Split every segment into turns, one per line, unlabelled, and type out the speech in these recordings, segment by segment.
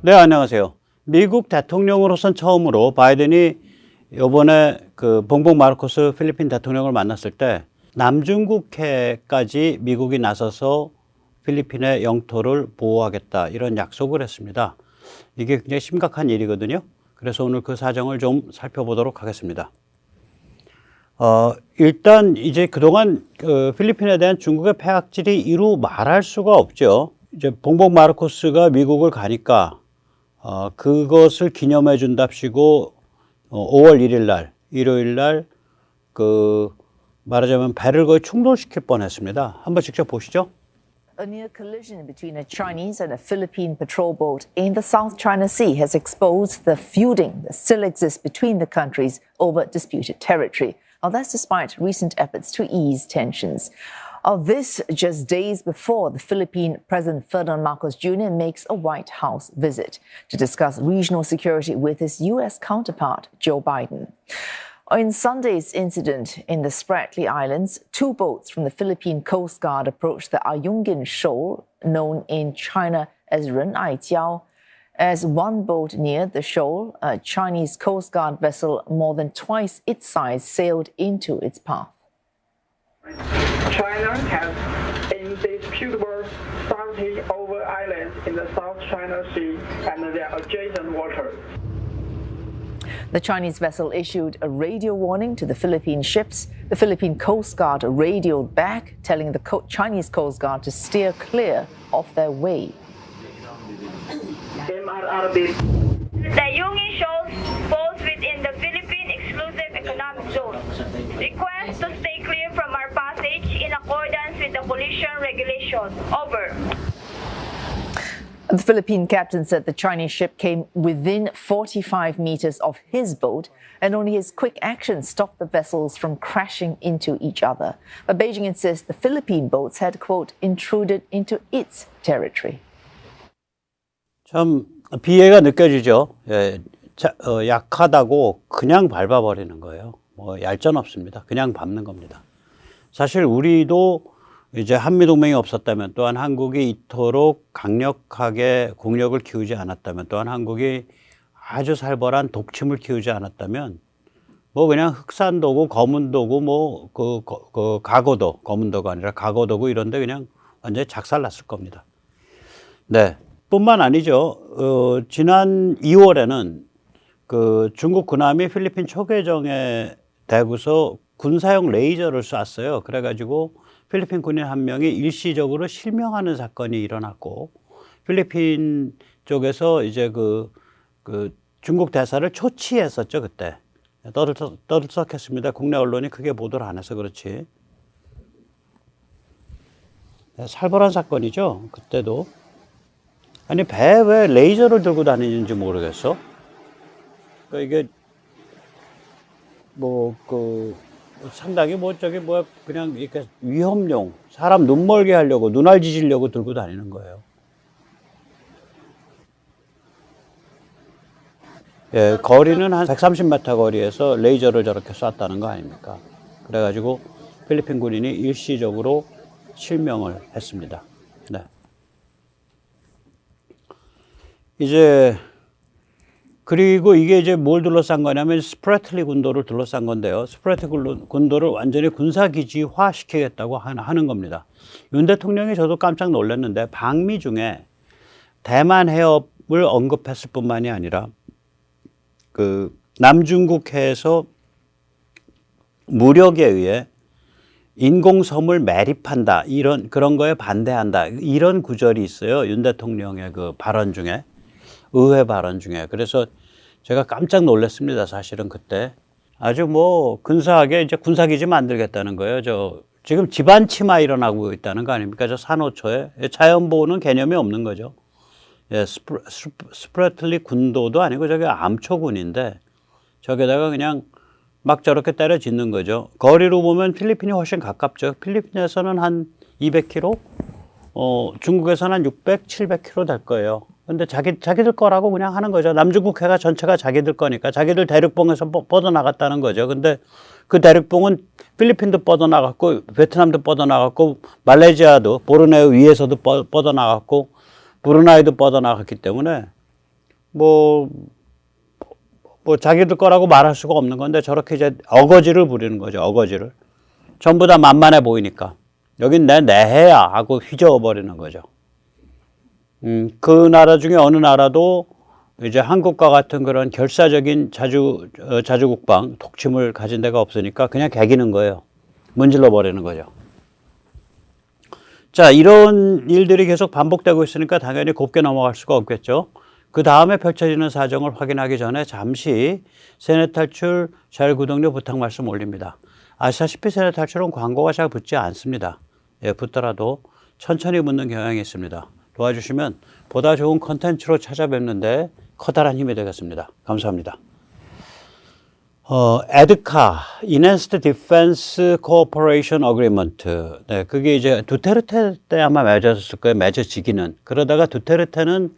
네, 안녕하세요. 미국 대통령으로선 처음으로 바이든이 이번에 그 봉봉 마르코스 필리핀 대통령을 만났을 때 남중국해까지 미국이 나서서 필리핀의 영토를 보호하겠다 이런 약속을 했습니다. 이게 굉장히 심각한 일이거든요. 그래서 오늘 그 사정을 좀 살펴보도록 하겠습니다. 일단 이제 그동안 그 필리핀에 대한 중국의 패악질이 이루 말할 수가 없죠. 이제 봉봉 마르코스가 미국을 가니까 그것을 기념해 준답시고 5월 1일 날 일요일 날 그 말하자면 배를 거의 충돌시킬 뻔했습니다. 한번 직접 보시죠.
A near collision between a Chinese and a Philippine patrol boat in the South China Sea has exposed the feuding that still exists between the countries over disputed territory. Now, that's despite recent efforts to ease tensions. This just days before the Philippine President Ferdinand Marcos Jr. makes a White House visit to discuss regional security with his U.S. counterpart, Joe Biden. In Sunday's incident in the Spratly Islands, two boats from the Philippine Coast Guard approached the Ayungin Shoal, known in China as Renaijiao. As one boat neared the shoal, a Chinese Coast Guard vessel more than twice its size sailed into its path.
China has indisputable sovereignty over islands in the South China Sea and their adjacent waters.
The Chinese vessel issued a radio warning to the Philippine ships. The Philippine Coast Guard radioed back, telling the Chinese Coast Guard to steer clear of their way.
The Ayungin Shoal falls within the Philippine Exclusive Economic Zone. Request to stay clear from our passage in accordance with the collision regulation. Over.
The Philippine captain said the Chinese ship came within 45 meters of his boat, and only his quick action stopped the vessels from crashing into each other. But Beijing insists the Philippine boats had, quote, intruded into its territory.
참 비애가 느껴지죠. 예, 약하다고 그냥 밟아버리는 거예요. 뭐 얄전 없습니다. 그냥 밟는 겁니다. 사실 우리도 이제 한미동맹이 없었다면, 또한 한국이 이토록 강력하게 국력을 키우지 않았다면, 또한 한국이 아주 살벌한 독침을 키우지 않았다면, 뭐 그냥 흑산도구, 거문도구, 뭐 그 가고도, 거문도가 아니라 가고도구 이런데 그냥 완전히 작살났을 겁니다. 네. 뿐만 아니죠. 지난 2월에는 그 중국 군함이 필리핀 초계정에 대고서 군사용 레이저를 쐈어요. 그래가지고 필리핀 군인 한 명이 일시적으로 실명하는 사건이 일어났고, 필리핀 쪽에서 이제 그 중국 대사를 초치했었죠, 그때. 떠들썩했습니다. 국내 언론이 크게 보도를 안 해서 그렇지. 살벌한 사건이죠, 그때도. 아니, 배에 왜 레이저를 들고 다니는지 모르겠어. 그러니까 이게, 상당히 그냥 이렇게 위험용, 사람 눈 멀게 하려고, 눈알 지지려고 들고 다니는 거예요. 예, 거리는 한 130m 거리에서 레이저를 저렇게 쐈다는 거 아닙니까? 그래가지고 필리핀 군인이 일시적으로 실명을 했습니다. 네. 그리고 이게 이제 뭘 둘러싼 거냐면 스프래틀리 군도를 둘러싼 건데요. 스프래틀리 군도를 완전히 군사기지화 시키겠다고 하는 겁니다. 윤 대통령이 저도 깜짝 놀랐는데, 방미 중에 대만 해협을 언급했을 뿐만이 아니라 그 남중국해에서 무력에 의해 인공섬을 매립한다, 그런 거에 반대한다, 이런 구절이 있어요. 윤 대통령의 그 발언 중에, 의회 발언 중에. 그래서 제가 깜짝 놀랐습니다. 사실은 그때 아주 뭐 근사하게 이제 군사기지 만들겠다는 거예요. 지금 집안 침하 일어나고 있다는 거 아닙니까? 저 산호초에 자연보호는 개념이 없는 거죠. 예, 스프래틀리 군도도 아니고 저게 암초군인데 저게다가 그냥 막 저렇게 때려 짓는 거죠. 거리로 보면 필리핀이 훨씬 가깝죠. 필리핀에서는 한 200km, 중국에서는 한 600, 700km 될 거예요. 근데 자기들 거라고 그냥 하는 거죠. 남중국해가 전체가 자기들 거니까 자기들 대륙봉에서 뻗어나갔다는 거죠. 근데 그 대륙봉은 필리핀도 뻗어나갔고, 베트남도 뻗어나갔고, 말레이시아도, 보르네오 위에서도 뻗어나갔고, 브루나이도 뻗어나갔기 때문에 뭐 자기들 거라고 말할 수가 없는 건데 저렇게 이제 어거지를 부리는 거죠. 어거지를. 전부 다 만만해 보이니까. 여긴 내 내해야 하고 휘저어버리는 거죠. 그 나라 중에 어느 나라도 이제 한국과 같은 그런 결사적인 자주국방, 독침을 가진 데가 없으니까 그냥 개기는 거예요. 문질러 버리는 거죠. 자, 이런 일들이 계속 반복되고 있으니까 당연히 곱게 넘어갈 수가 없겠죠. 그 다음에 펼쳐지는 사정을 확인하기 전에 잠시 세뇌 탈출 잘 구독료 부탁 말씀 올립니다. 아시다시피 세뇌 탈출은 광고가 잘 붙지 않습니다. 예, 붙더라도 천천히 붙는 경향이 있습니다. 도와주시면 보다 좋은 컨텐츠로 찾아뵙는데 커다란 힘이 되겠습니다. 감사합니다. 에드카, Enhanced Defense Cooperation Agreement. 네, 그게 이제 두테르테 때 아마 맺었을 거예요. 맺어지기는. 그러다가 두테르테는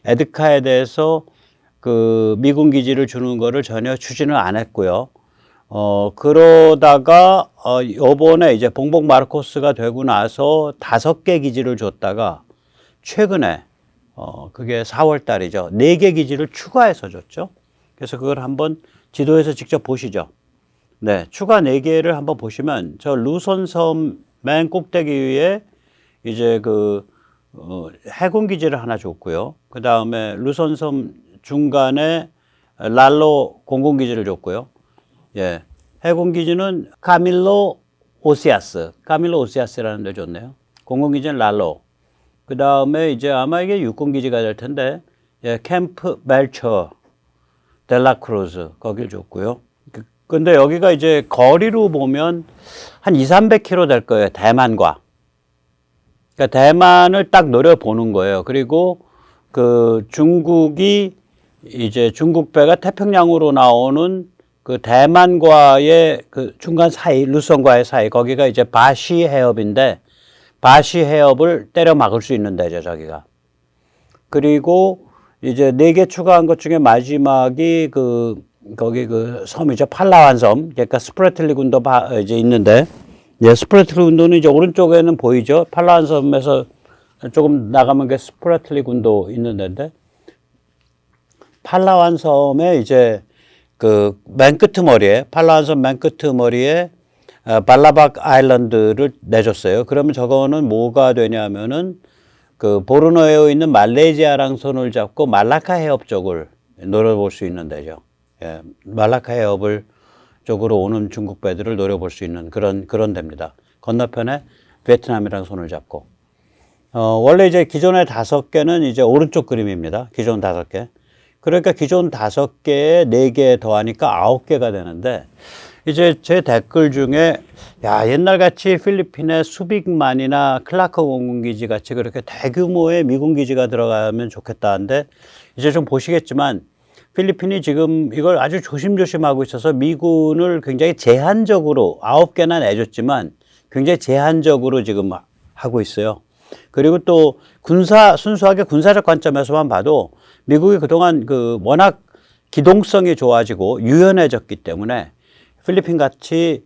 에드카에 대해서 그 미군 기지를 주는 거를 전혀 추진을 안 했고요. 그러다가, 요번에 이제 봉봉 마르코스가 되고 나서 5개 기지를 줬다가 최근에, 그게 4월 달이죠. 4개 기지를 추가해서 줬죠. 그래서 그걸 한번 지도에서 직접 보시죠. 네, 추가 4개를 한번 보시면 저 루손섬 맨 꼭대기 위에 이제 해군 기지를 하나 줬고요. 그 다음에 루손섬 중간에 랄로 공군기지를 줬고요. 예, 해군 기지는 카밀로 오시아스라는 데 줬네요. 공군기지는 랄로. 그 다음에 이제 아마 이게 육군기지가 될 텐데, 예, 캠프 멜처 델라크루즈 거길 줬고요. 근데 여기가 이제 거리로 보면 한 200-300km 될 거예요. 대만과. 그러니까 대만을 딱 노려보는 거예요. 그리고 그 중국이 이제 중국배가 태평양으로 나오는 그 대만과의 그 중간 사이, 루선과의 사이, 거기가 이제 바시 해협인데, 바시 해협을 때려 막을 수 있는 데죠, 저기가. 그리고 이제 4개 추가한 것 중에 마지막이 거기 그 섬이죠. 팔라완 섬. 그러니까 스프레틀리 군도 이제 있는데, 예, 스프레틀리 군도는 이제 오른쪽에는 보이죠. 팔라완 섬에서 조금 나가면 그 스프레틀리 군도 있는 데인데, 팔라완 섬에 이제 그 맨 끄트머리에, 팔라완 섬 맨 끄트머리에 발라박 아일랜드를 내줬어요. 그러면 저거는 뭐가 되냐면은 그 보르네오에 있는 말레이시아랑 손을 잡고 말라카 해협 쪽을 노려볼 수 있는 데죠. 예, 말라카 해협을 쪽으로 오는 중국 배들을 노려볼 수 있는 그런 데입니다. 건너편에 베트남이랑 손을 잡고. 원래 이제 기존의 5개는 이제 오른쪽 그림입니다. 기존 5개. 그러니까 기존 5개에 4개 더하니까 9개가 되는데, 이제 제 댓글 중에, 야, 옛날같이 필리핀에 수빅만이나 클라크 공군기지 같이 그렇게 대규모의 미군기지가 들어가면 좋겠다는데, 이제 좀 보시겠지만, 필리핀이 지금 이걸 아주 조심조심하고 있어서 미군을 굉장히 제한적으로, 9개나 내줬지만, 굉장히 제한적으로 지금 하고 있어요. 그리고 또 순수하게 군사적 관점에서만 봐도 미국이 그동안 워낙 기동성이 좋아지고 유연해졌기 때문에 필리핀 같이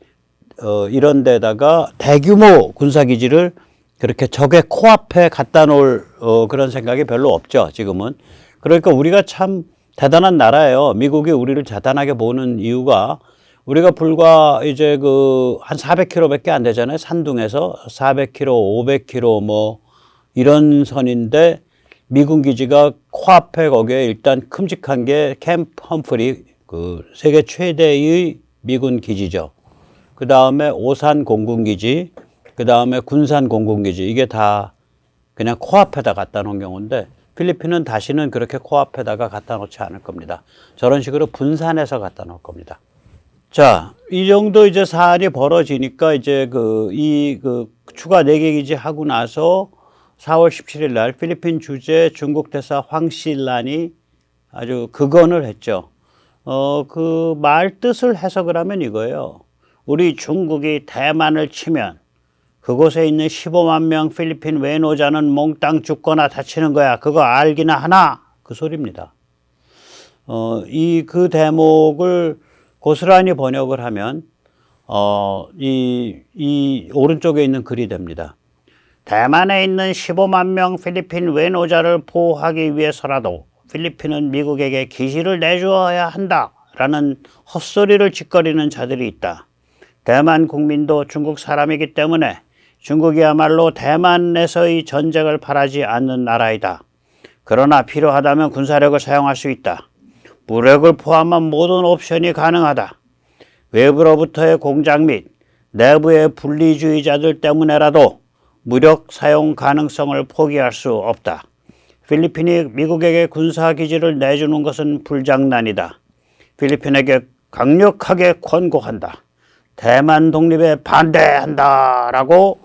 이런 데다가 대규모 군사기지를 그렇게 적의 코앞에 갖다 놓을 그런 생각이 별로 없죠, 지금은. 그러니까 우리가 참 대단한 나라예요. 미국이 우리를 대단하게 보는 이유가 우리가 불과 이제 한 400km밖에 안 되잖아요. 산둥에서 400km, 500km 뭐 이런 선인데 미군 기지가 코앞에 거기에 일단 큼직한 게 캠프 험프리, 세계 최대의 미군 기지죠. 그 다음에 오산 공군기지, 그 다음에 군산 공군기지, 이게 다 그냥 코앞에다 갖다 놓은 경우인데 필리핀은 다시는 그렇게 코앞에다가 갖다 놓지 않을 겁니다. 저런 식으로 분산해서 갖다 놓을 겁니다. 자, 이 정도 이제 사안이 벌어지니까 이제 추가 4개 기지 하고 나서 4월 17일 날 필리핀 주재 중국 대사 황실란이 아주 극언을 했죠. 그 말 뜻을 해석을 하면 이거예요. 우리 중국이 대만을 치면 그곳에 있는 15만 명 필리핀 외노자는 몽땅 죽거나 다치는 거야. 그거 알기나 하나? 그 소리입니다. 그 대목을 고스란히 번역을 하면, 이 오른쪽에 있는 글이 됩니다. 대만에 있는 15만 명 필리핀 외노자를 보호하기 위해서라도 필리핀은 미국에게 기시를 내주어야 한다라는 헛소리를 짓거리는 자들이 있다. 대만 국민도 중국 사람이기 때문에 중국이야말로 대만에서의 전쟁을 바라지 않는 나라이다. 그러나 필요하다면 군사력을 사용할 수 있다. 무력을 포함한 모든 옵션이 가능하다. 외부로부터의 공작 및 내부의 분리주의자들 때문에라도 무력 사용 가능성을 포기할 수 없다. 필리핀이 미국에게 군사기지를 내주는 것은 불장난이다. 필리핀에게 강력하게 권고한다. 대만 독립에 반대한다라고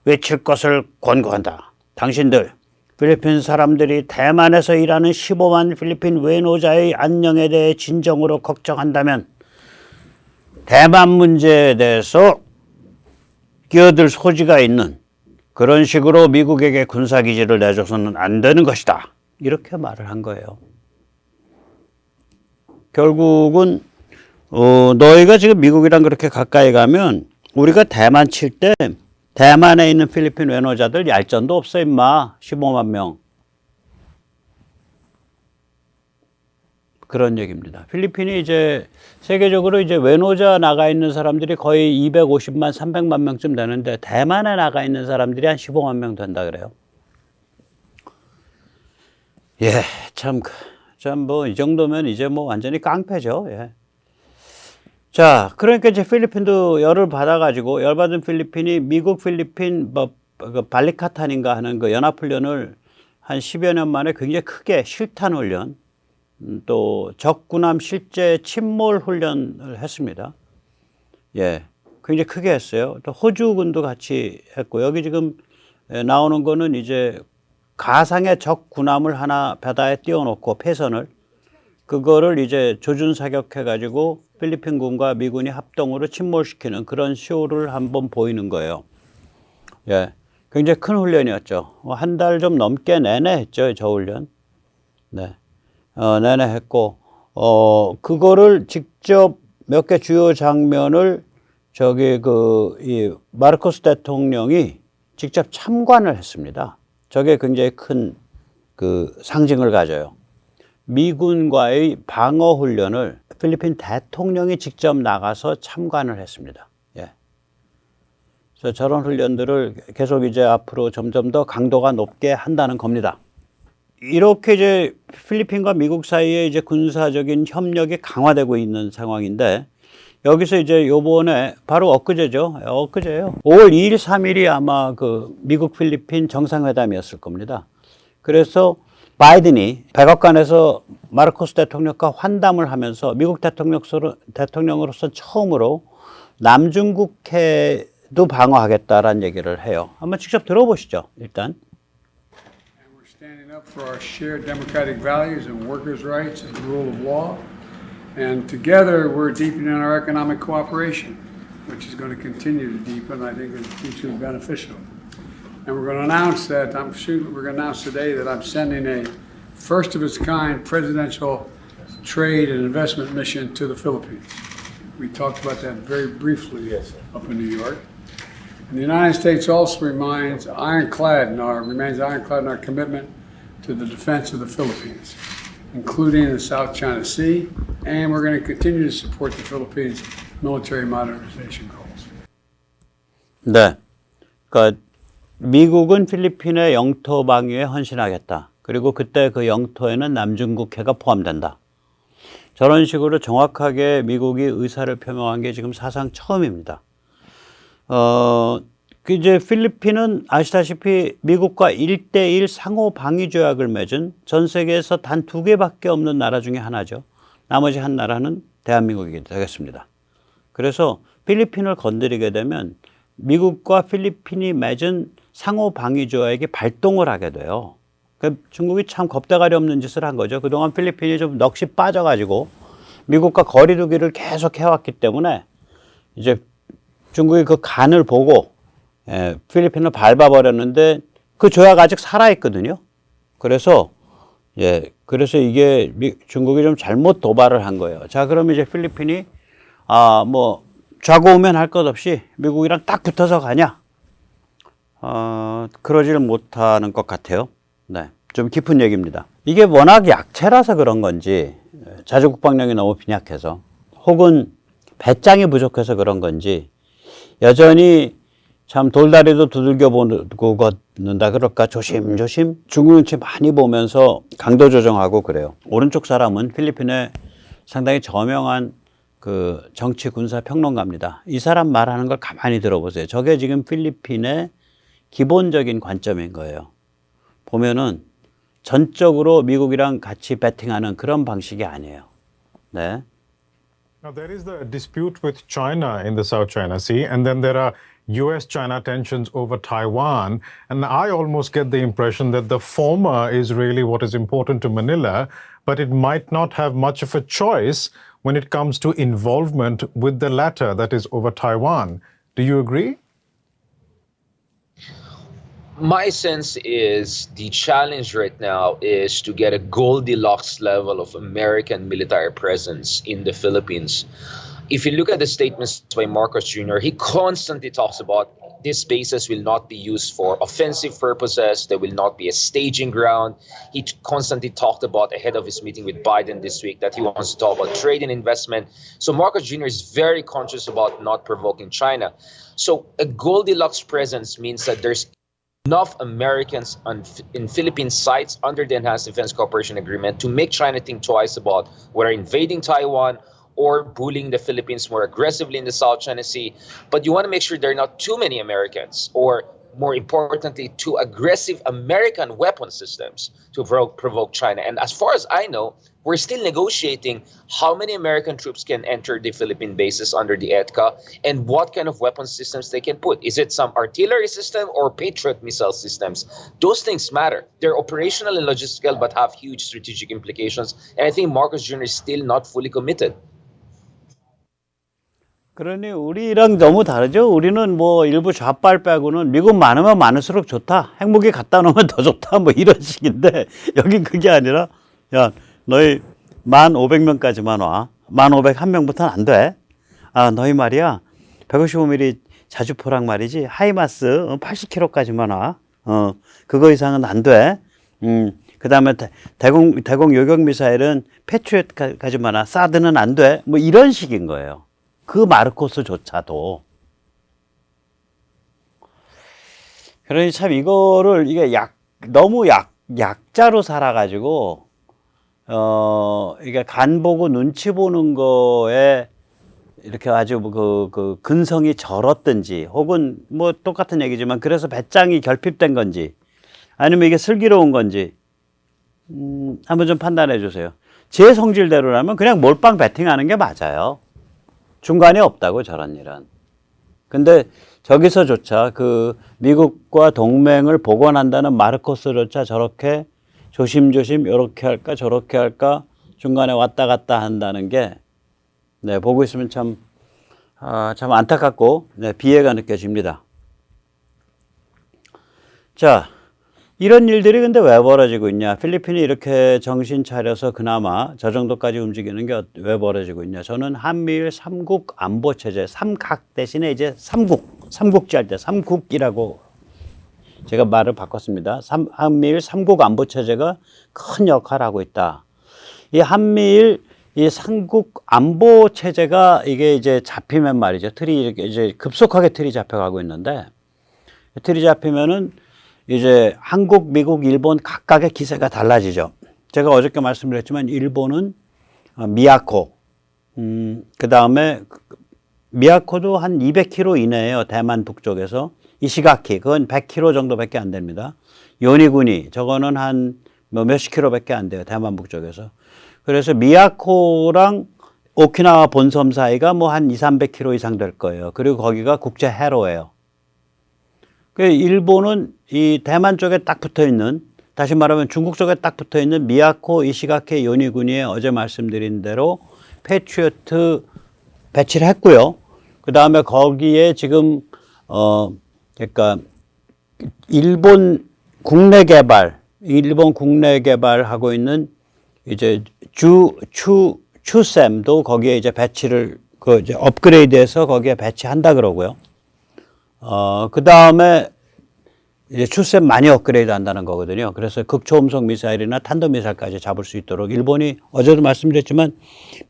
외칠 것을 권고한다. 당신들, 필리핀 사람들이 대만에서 일하는 15만 필리핀 외노자의 안녕에 대해 진정으로 걱정한다면 대만 문제에 대해서 끼어들 소지가 있는 그런 식으로 미국에게 군사기지를 내줘서는 안 되는 것이다. 이렇게 말을 한 거예요. 결국은 너희가 지금 미국이랑 그렇게 가까이 가면 우리가 대만 칠 때 대만에 있는 필리핀 외노자들 얄전도 없어 임마. 15만 명. 그런 얘기입니다. 필리핀이 이제 세계적으로 이제 외노자 나가 있는 사람들이 거의 250만, 300만 명쯤 되는데 대만에 나가 있는 사람들이 한 15만 명 된다 그래요. 예, 참 뭐 이 정도면 이제 뭐 완전히 깡패죠. 예. 자, 그러니까 이제 필리핀도 열을 받아가지고 열받은 필리핀이 미국 필리핀 그 발리카탄인가 하는 그 연합훈련을 한 10여 년 만에 굉장히 크게 실탄 훈련, 또 적군함 실제 침몰 훈련을 했습니다. 예, 굉장히 크게 했어요. 또 호주군도 같이 했고 여기 지금 나오는 거는 이제 가상의 적군함을 하나 바다에 띄워놓고 패선을 그거를 이제 조준 사격해가지고 필리핀군과 미군이 합동으로 침몰시키는 그런 쇼를 한번 보이는 거예요. 예, 굉장히 큰 훈련이었죠. 한 달 좀 넘게 내내 했죠, 저 훈련. 네, 내내 했고, 그거를 직접 몇 개 주요 장면을 저기 이 마르코스 대통령이 직접 참관을 했습니다. 저게 굉장히 큰 그 상징을 가져요. 미군과의 방어 훈련을 필리핀 대통령이 직접 나가서 참관을 했습니다. 예. 그래서 저런 훈련들을 계속 이제 앞으로 점점 더 강도가 높게 한다는 겁니다. 이렇게 이제 필리핀과 미국 사이에 이제 군사적인 협력이 강화되고 있는 상황인데 여기서 이제 요번에 바로 엊그제죠. 엊그제예요. 5월 2일, 3일이 아마 그 미국 필리핀 정상회담이었을 겁니다. 그래서 바이든이 백악관에서 마르코스 대통령과 환담을 하면서 미국 대통령으로서 처음으로 남중국해도 방어하겠다라는 얘기를 해요. 한번 직접 들어보시죠, 일단.
And we're standing up for our shared democratic values and workers' rights and the rule of law. And together we're deepening our economic cooperation, which is going to continue to deepen. I think it's mutually beneficial. And we're going to announce that we're going to announce today that I'm sending a first of its kind presidential trade and investment mission to the Philippines. We talked about that very briefly up in New York. And the United States also remains ironclad in our commitment to the defense of the Philippines, including the South China Sea, and we're going to continue to support the Philippines' military modernization goals.
네, 그러니까 미국은 필리핀의 영토 방위에 헌신하겠다. 그리고 그때 그 영토에는 남중국해가 포함된다. 저런 식으로 정확하게 미국이 의사를 표명한 게 지금 사상 처음입니다. 이제 필리핀은 아시다시피 미국과 1대1 상호 방위 조약을 맺은 전 세계에서 단 2개밖에 없는 나라 중에 하나죠. 나머지 한 나라는 대한민국이 되겠습니다. 그래서 필리핀을 건드리게 되면 미국과 필리핀이 맺은 상호 방위 조약이 발동을 하게 돼요. 그러니까 중국이 참 겁대가리 없는 짓을 한 거죠. 그동안 필리핀이 좀 넋이 빠져가지고 미국과 거리 두기를 계속 해왔기 때문에 이제 중국이 그 간을 보고 필리핀을 밟아버렸는데 그 조약 아직 살아있거든요. 그래서 이게 중국이 좀 잘못 도발을 한 거예요. 자, 그러면 이제 필리핀이 뭐 좌고우면 할 것 없이 미국이랑 딱 붙어서 가냐? 그러지를 못하는 것 같아요. 네. 좀 깊은 얘기입니다. 이게 워낙 약체라서 그런 건지, 자주국방력이 너무 빈약해서, 혹은 배짱이 부족해서 그런 건지, 여전히 참 돌다리도 두들겨 보고 걷는다 그럴까 조심조심 중국 눈치 많이 보면서 강도 조정하고 그래요. 오른쪽 사람은 필리핀의 상당히 저명한 그 정치 군사 평론가입니다. 이 사람 말하는 걸 가만히 들어보세요. 저게 지금 필리핀의 기본적인 관점인 거예요. 보면은 전적으로 미국이랑 같이 배팅하는 그런 방식이 아니에요. 네.
Now, there is the dispute with China in the South China Sea, and then there are US-China tensions over Taiwan. And I almost get the impression that the former is really what is important to Manila, but it might not have much of a choice when it comes to involvement with the latter, that is over Taiwan. Do you agree?
My sense is the challenge right now is to get a Goldilocks level of American military presence in the Philippines. If you look at the statements by Marcos Jr., he constantly talks about these bases will not be used for offensive purposes. They will not be a staging ground. He constantly talked about ahead of his meeting with Biden this week that he wants to talk about trade and investment. So Marcos Jr. is very conscious about not provoking China. So a Goldilocks presence means that there's enough Americans in Philippine sites under the Enhanced Defense Cooperation Agreement to make China think twice about whether invading Taiwan or bullying the Philippines more aggressively in the South China Sea. But you want to make sure there are not too many Americans, or more importantly, too aggressive American weapon systems to provoke China. And as far as I know, we're still negotiating how many American troops can enter the Philippine bases under the EDCA and what kind of weapon systems they can put. Is it some artillery system or Patriot missile systems? Those things matter. They're operational and logistical but have huge strategic implications. And I think Marcos Jr. is still not fully committed.
그러니 우리랑 너무 다르죠. 우리는 뭐 일부 좌빨 빼고는 미국 많으면 많을수록 좋다. 핵무기 갖다 놓으면 더 좋다. 뭐 이런 식인데 여긴 그게 아니라 야 너희 1,500명까지만 와. 1,501명부터는 안 돼. 아 너희 말이야 155mm 자주포랑 말이지 하이마스 80km까지만 와. 그거 이상은 안 돼. 그 다음에 대공 요격 미사일은 패트리엇까지만 와. 사드는 안 돼. 뭐 이런 식인 거예요. 그 마르코스조차도. 그러니 참 이거를 이게 너무 약자로 살아가지고 이게 간 보고 눈치 보는 거에 이렇게 아주 그 근성이 절었든지 혹은 뭐 똑같은 얘기지만 그래서 배짱이 결핍된 건지 아니면 이게 슬기로운 건지 한번 좀 판단해 주세요. 제 성질대로라면 그냥 몰빵 배팅하는 게 맞아요. 중간에 없다고 저런 일은. 근데 저기서조차 그 미국과 동맹을 복원한다는 마르코스조차 저렇게 조심조심 이렇게 할까 저렇게 할까 중간에 왔다 갔다 한다는 게 네, 보고 있으면 참 안타깝고 네, 비애가 느껴집니다. 자, 이런 일들이 근데 왜 벌어지고 있냐? 필리핀이 이렇게 정신 차려서 그나마 저 정도까지 움직이는 게 왜 벌어지고 있냐? 저는 한미일 삼국 안보 체제, 삼각 대신에 이제 삼국지 할 때 삼국이라고 제가 말을 바꿨습니다. 한미일 삼국 안보 체제가 큰 역할을 하고 있다. 이 한미일 이 삼국 안보 체제가 이게 이제 잡히면 말이죠. 틀이 이렇게 이제 급속하게 틀이 잡혀가고 있는데 틀이 잡히면은 이제 한국, 미국, 일본 각각의 기세가 달라지죠. 제가 어저께 말씀드렸지만 일본은 미야코, 그 다음에 미야코도 한 200km 이내에요. 대만 북쪽에서. 이시가키, 그건 100km 정도밖에 안 됩니다. 요니구니, 저거는 한 몇십 킬로밖에 안 돼요. 대만 북쪽에서. 그래서 미야코랑 오키나와 본섬 사이가 뭐 한 200-300km 이상 될 거예요. 그리고 거기가 국제 해로예요. 그 일본은 이 대만 쪽에 딱 붙어 있는, 다시 말하면 중국 쪽에 딱 붙어 있는 미야코, 이시가키, 요니구니에 어제 말씀드린 대로 패트리어트 배치를 했고요. 그 다음에 거기에 지금 그러니까 일본 국내 개발하고 있는 이제 추쌤도 거기에 이제 배치를 이제 업그레이드해서 거기에 배치한다 그러고요. 그 다음에 이제 출셈 많이 업그레이드 한다는 거거든요. 그래서 극초음속 미사일이나 탄도미사일까지 잡을 수 있도록 일본이 어제도 말씀드렸지만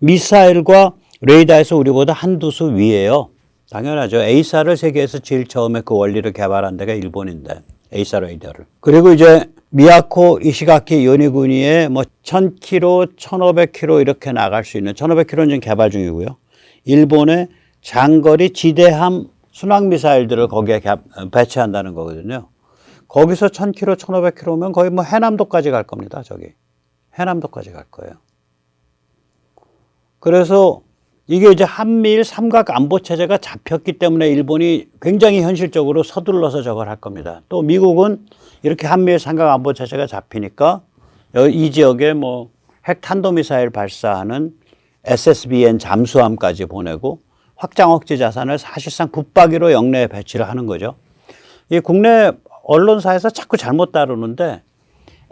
미사일과 레이더에서 우리보다 한두 수 위에요. 당연하죠. A사를 세계에서 제일 처음에 그 원리를 개발한 데가 일본인데 A사 레이더를. 그리고 이제 미야코 이시가키 요니구니에 뭐 1000km, 1500km 이렇게 나갈 수 있는 1500km는 지금 개발 중이고요. 일본의 장거리 지대함 순항미사일들을 거기에 배치한다는 거거든요. 거기서 1000km, 1500km면 거의 뭐 해남도까지 갈 겁니다. 저기 해남도까지 갈 거예요. 그래서 이게 이제 한미일 삼각 안보 체제가 잡혔기 때문에 일본이 굉장히 현실적으로 서둘러서 저걸 할 겁니다. 또 미국은 이렇게 한미일 삼각 안보 체제가 잡히니까 이 지역에 뭐 핵 탄도미사일 발사하는 SSBN 잠수함까지 보내고 확장 억제 자산을 사실상 붙박이로 영내에 배치를 하는 거죠. 이 국내 언론사에서 자꾸 잘못 다루는데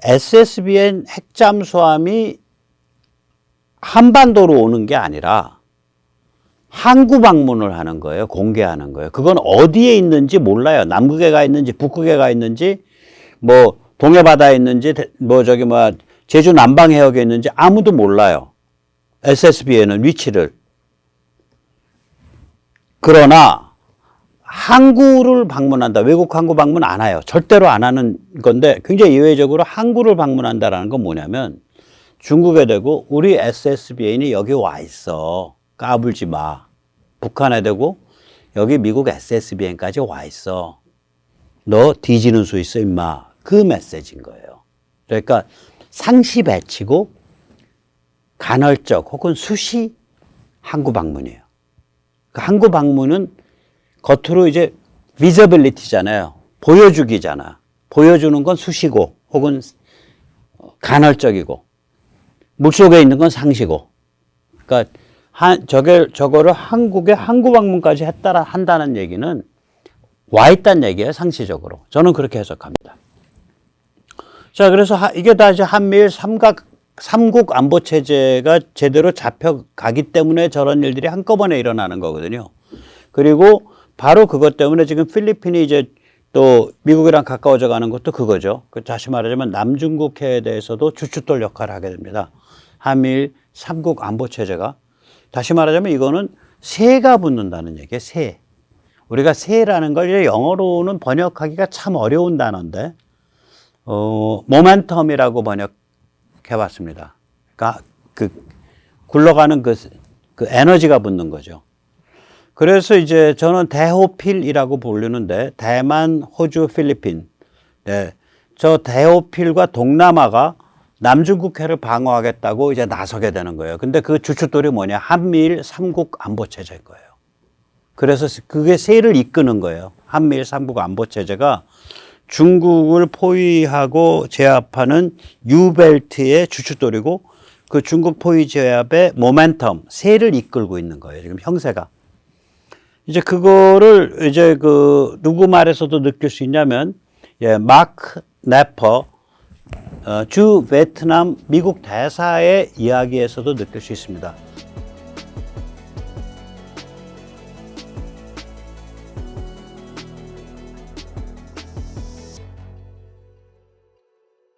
SSBN 핵잠수함이 한반도로 오는 게 아니라 항구 방문을 하는 거예요. 공개하는 거예요. 그건 어디에 있는지 몰라요. 남극에 가 있는지 북극에 가 있는지 뭐 동해 바다에 있는지 뭐 저기 뭐 제주 남방 해역에 있는지 아무도 몰라요. SSBN은 위치를. 그러나 항구를 방문한다. 외국 항구 방문 안 해요. 절대로 안 하는 건데 굉장히 예외적으로 항구를 방문한다라는 건 뭐냐면 중국에 대고 우리 SSBN이 여기 와 있어. 까불지 마. 북한에 대고 여기 미국 SSBN까지 와 있어. 너 뒤지는 수 있어 임마. 그 메시지인 거예요. 그러니까 상시 배치고 간헐적 혹은 수시 항구 방문이에요. 그 항구 방문은 겉으로 이제 비저빌리티잖아요. 보여주기잖아. 보여주는 건 수시고 혹은 간헐적이고 물속에 있는 건 상시고. 그러니까 저거를 한국에 항구 방문까지 한다는 얘기는 와 있다는 얘기예요. 상시적으로. 저는 그렇게 해석합니다. 자, 그래서 이게 다 이제 한미일 삼국 안보 체제가 제대로 잡혀가기 때문에 저런 일들이 한꺼번에 일어나는 거거든요. 그리고 바로 그것 때문에 지금 필리핀이 이제 또 미국이랑 가까워져 가는 것도 그거죠. 다시 말하자면 남중국해에 대해서도 주춧돌 역할을 하게 됩니다. 한미일 삼국 안보 체제가. 다시 말하자면 이거는 새가 붙는다는 얘기예요. 새. 우리가 새라는 걸 이제 영어로는 번역하기가 참 어려운 단어인데 모멘텀이라고 번역해봤습니다. 그러니까 굴러가는 그 에너지가 붙는 거죠. 그래서 이제 저는 대호필이라고 부르는데 대만, 호주, 필리핀. 네. 저 대호필과 동남아가 남중국해를 방어하겠다고 이제 나서게 되는 거예요. 근데 그 주춧돌이 뭐냐? 한미일 삼국 안보 체제인 거예요. 그래서 그게 세를 이끄는 거예요. 한미일 삼국 안보 체제가 중국을 포위하고 제압하는 유벨트의 주춧돌이고 그 중국 포위 제압의 모멘텀, 세를 이끌고 있는 거예요. 지금 형세가. 이제 그거를 이제 누구 말에서도 느낄 수 있냐면, 마크 네퍼, 주 베트남 미국 대사의 이야기에서도 느낄 수 있습니다.